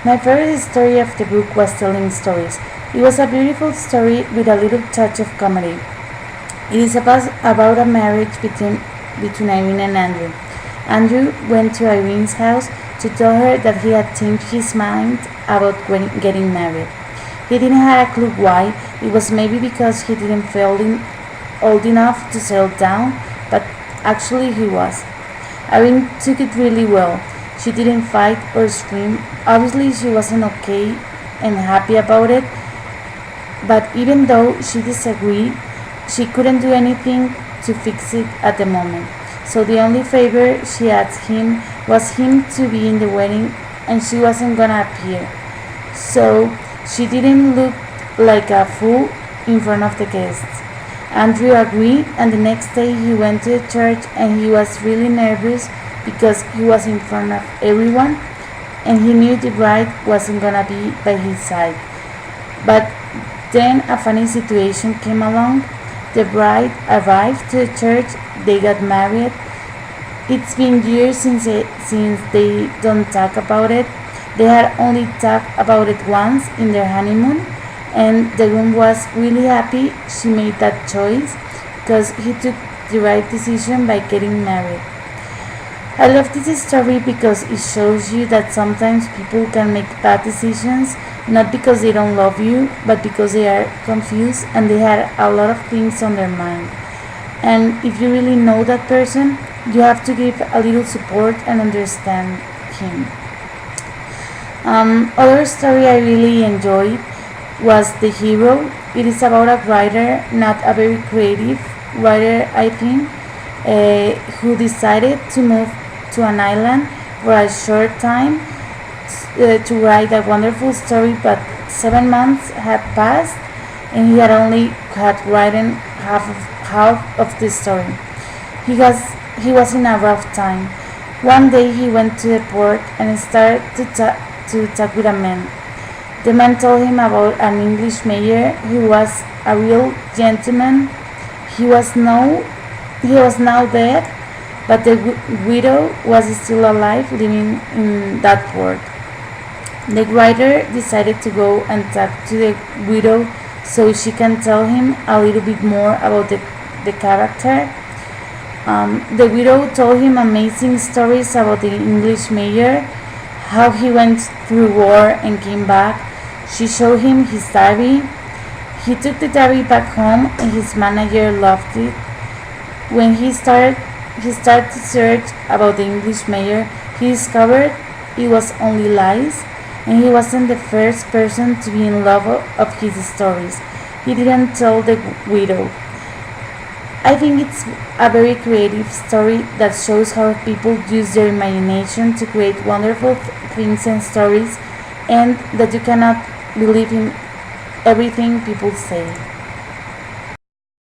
My favorite story of the book was Telling Stories. It was a beautiful story with a little touch of comedy. It is about a marriage between Irene and Andrew. Andrew went to Irene's house to tell her that he had changed his mind about getting married. He didn't have a clue why. It was maybe because he didn't feel old enough to settle down, but actually he was. Irene took it really well. She didn't fight or scream. Obviously, she wasn't okay and happy about it, but even though she disagreed, she couldn't do anything to fix it at the moment. So the only favor she asked him was him to be in the wedding, and she wasn't gonna appear. So she didn't look like a fool in front of the guests. Andrew agreed, and the next day he went to the church, and he was really nervous because he was in front of everyone, and he knew the bride wasn't gonna be by his side. But then a funny situation came along. The bride arrived to the church, they got married. It's been years since they don't talk about it. They had only talked about it once in their honeymoon, and the groom was really happy she made that choice because he took the right decision by getting married. I love this story because it shows you that sometimes people can make bad decisions not because they don't love you, but because they are confused and they had a lot of things on their mind. And if you really know that person, you have to give a little support and understand him. Other story I really enjoyed was The Hero. It is about a writer, not a very creative writer, I think, who decided to move to an island for a short time to write a wonderful story, but 7 months had passed and he had written half of the story. He was in a rough time. One day he went to the port and started to talk with a man. The man told him about an English mayor who was a real gentleman. He was now dead, but the widow was still alive, living in that port. The writer decided to go and talk to the widow so she can tell him a little bit more about the character. The widow told him amazing stories about the English mayor, how he went through war and came back. She showed him his diary. He took the diary back home and his manager loved it. When he started to search about the English mayor, he discovered it was only lies, and he wasn't the first person to be in love of his stories. He didn't tell the widow. I think it's a very creative story that shows how people use their imagination to create wonderful things and stories, and that you cannot believe in everything people say.